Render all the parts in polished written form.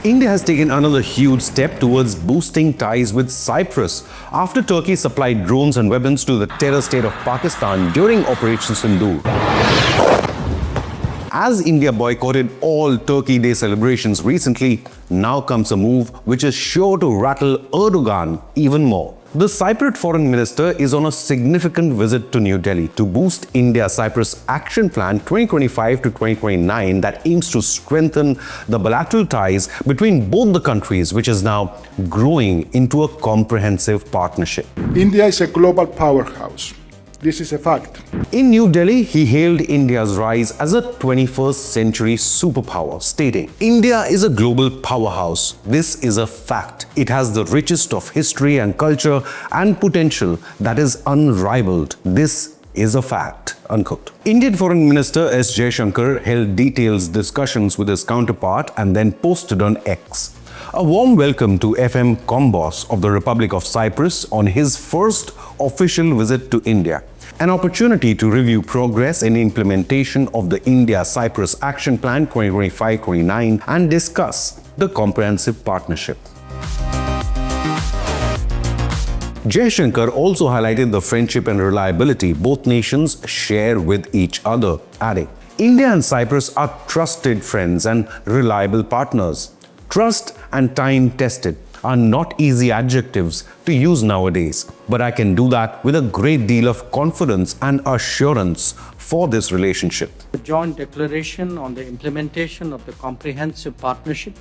India has taken another huge step towards boosting ties with Cyprus after Turkey supplied drones and weapons to the terror state of Pakistan during Operation Sindoor. As India boycotted all Turkey Day celebrations recently, now comes a move which is sure to rattle Erdogan even more. The Cyprus Foreign Minister is on a significant visit to New Delhi to boost India-Cyprus Action Plan 2025 to 2029 that aims to strengthen the bilateral ties between both the countries, which is now growing into a comprehensive partnership. India is a global powerhouse. This is a fact. In New Delhi, he hailed India's rise as a 21st century superpower, stating, "India is a global powerhouse. This is a fact. It has the richest of history and culture and potential that is unrivaled. This is a fact." Unquote. Indian Foreign Minister S. Jaishankar held detailed discussions with his counterpart and then posted on X. A warm welcome to FM Kombos of the Republic of Cyprus on his first official visit to India. An opportunity to review progress in implementation of the India-Cyprus Action Plan 2025-29 and discuss the comprehensive partnership. Jaishankar also highlighted the friendship and reliability both nations share with each other, adding, "India and Cyprus are trusted friends and reliable partners. Trust and time-tested are not easy adjectives to use nowadays, but I can do that with a great deal of confidence and assurance for this relationship." The joint declaration on the implementation of the comprehensive partnership.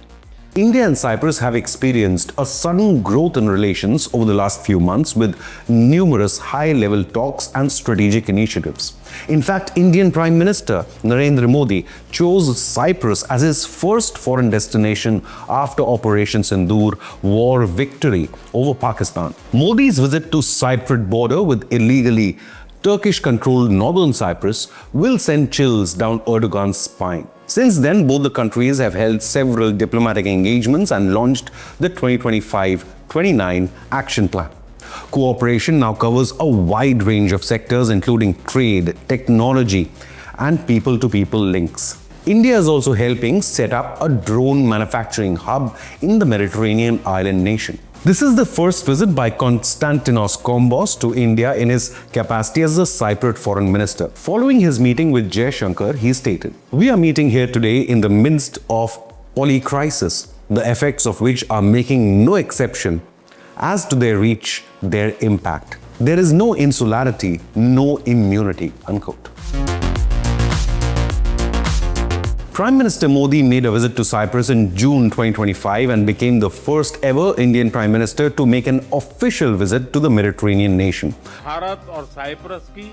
India and Cyprus have experienced a sudden growth in relations over the last few months with numerous high-level talks and strategic initiatives. In fact, Indian Prime Minister Narendra Modi chose Cyprus as his first foreign destination after Operation Sindoor war victory over Pakistan. Modi's visit to Cyprus border with illegally Turkish-controlled northern Cyprus will send chills down Erdogan's spine. Since then, both the countries have held several diplomatic engagements and launched the 2025-29 Action Plan. Cooperation now covers a wide range of sectors including trade, technology, and people-to-people links. India is also helping set up a drone manufacturing hub in the Mediterranean island nation. This is the first visit by Konstantinos Kombos to India in his capacity as the Cyprus Foreign Minister. Following his meeting with Jaishankar, he stated, "We are meeting here today in the midst of polycrisis, the effects of which are making no exception as to their reach, their impact. There is no insularity, no immunity." Unquote. Prime Minister Modi made a visit to Cyprus in June 2025 and became the first ever Indian Prime Minister to make an official visit to the Mediterranean nation. Bharat और Cyprus की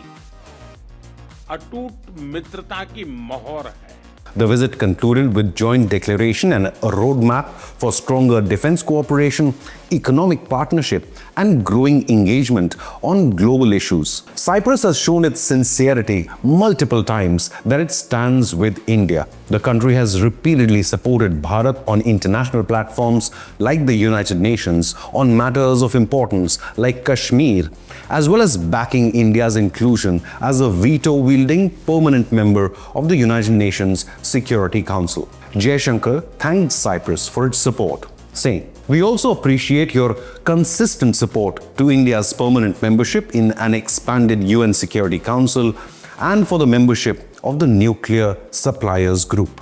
अटूट मित्रता की मोहर है. The visit concluded with joint declaration and a roadmap for stronger defense cooperation, economic partnership, and growing engagement on global issues. Cyprus has shown its sincerity multiple times that it stands with India. The country has repeatedly supported Bharat on international platforms like the United Nations on matters of importance like Kashmir, as well as backing India's inclusion as a veto-wielding permanent member of the United Nations Security Council. Jaishankar thanked Cyprus for its support, saying, "We also appreciate your consistent support to India's permanent membership in an expanded UN Security Council and for the membership of the Nuclear Suppliers Group."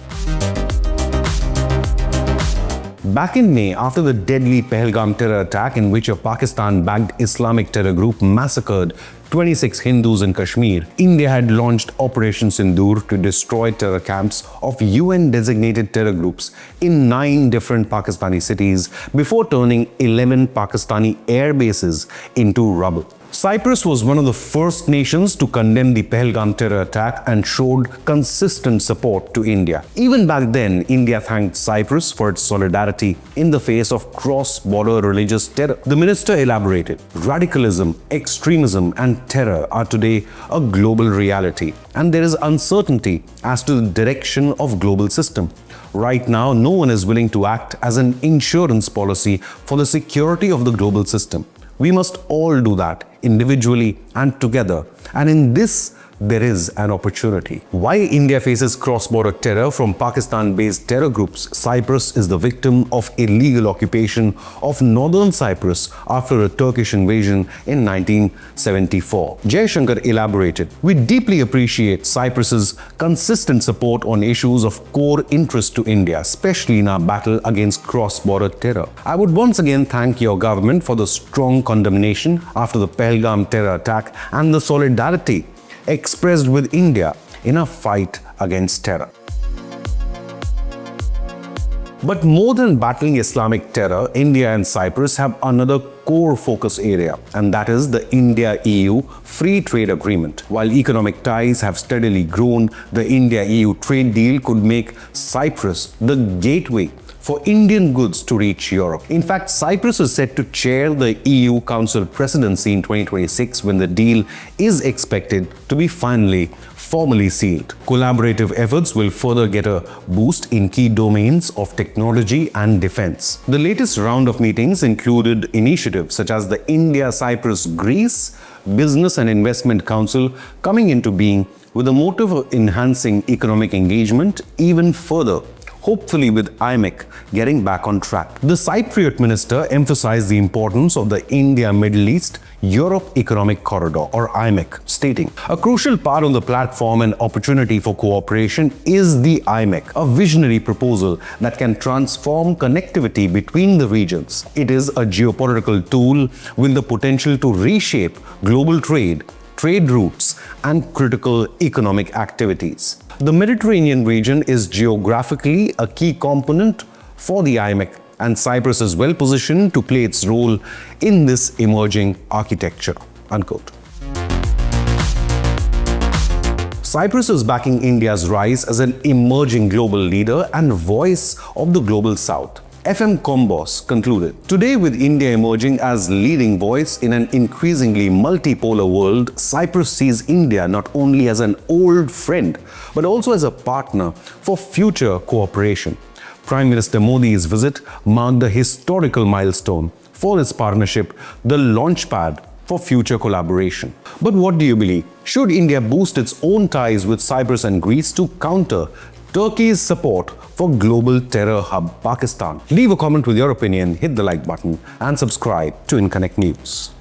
Back in May, after the deadly Pahalgam terror attack in which a Pakistan-backed Islamic terror group massacred 26 Hindus in Kashmir, India had launched Operation Sindoor to destroy terror camps of UN-designated terror groups in 9 different Pakistani cities before turning 11 Pakistani air bases into rubble. Cyprus was one of the first nations to condemn the Pahalgam terror attack and showed consistent support to India. Even back then, India thanked Cyprus for its solidarity in the face of cross-border religious terror. The minister elaborated, "Radicalism, extremism, and terror are today a global reality, and there is uncertainty as to the direction of global system. Right now, no one is willing to act as an insurance policy for the security of the global system. We must all do that individually and together. And in this, there is an opportunity. Why India faces cross-border terror from Pakistan-based terror groups? Cyprus is the victim of illegal occupation of northern Cyprus after a Turkish invasion in 1974. Jaishankar elaborated, "We deeply appreciate Cyprus's consistent support on issues of core interest to India, especially in our battle against cross-border terror. I would once again thank your government for the strong condemnation after the Pahalgam terror attack and the solidarity expressed with India in a fight against terror." But more than battling Islamic terror, India and Cyprus have another core focus area, and that is the India-EU Free Trade Agreement. While economic ties have steadily grown, the India-EU trade deal could make Cyprus the gateway for Indian goods to reach Europe. In fact, Cyprus is set to chair the EU Council presidency in 2026 when the deal is expected to be finally formally sealed. Collaborative efforts will further get a boost in key domains of technology and defense. The latest round of meetings included initiatives such as the India-Cyprus-Greece Business and Investment Council coming into being with the motive of enhancing economic engagement even further, hopefully with IMEC getting back on track. The Cypriot minister emphasized the importance of the India-Middle East Europe Economic Corridor, or IMEC, stating, "A crucial part of the platform and opportunity for cooperation is the IMEC, a visionary proposal that can transform connectivity between the regions. It is a geopolitical tool with the potential to reshape global trade routes, and critical economic activities." The Mediterranean region is geographically a key component for the IMEC, and Cyprus is well positioned to play its role in this emerging architecture. Unquote. Cyprus is backing India's rise as an emerging global leader and voice of the global south. FM Combos concluded, "Today, with India emerging as leading voice in an increasingly multipolar world, Cyprus sees India not only as an old friend, but also as a partner for future cooperation." Prime Minister Modi's visit marked a historical milestone for this partnership, the launchpad for future collaboration. But what do you believe? Should India boost its own ties with Cyprus and Greece to counter Turkey's support for global terror hub Pakistan? Leave a comment with your opinion, hit the like button and subscribe to Inconnect News.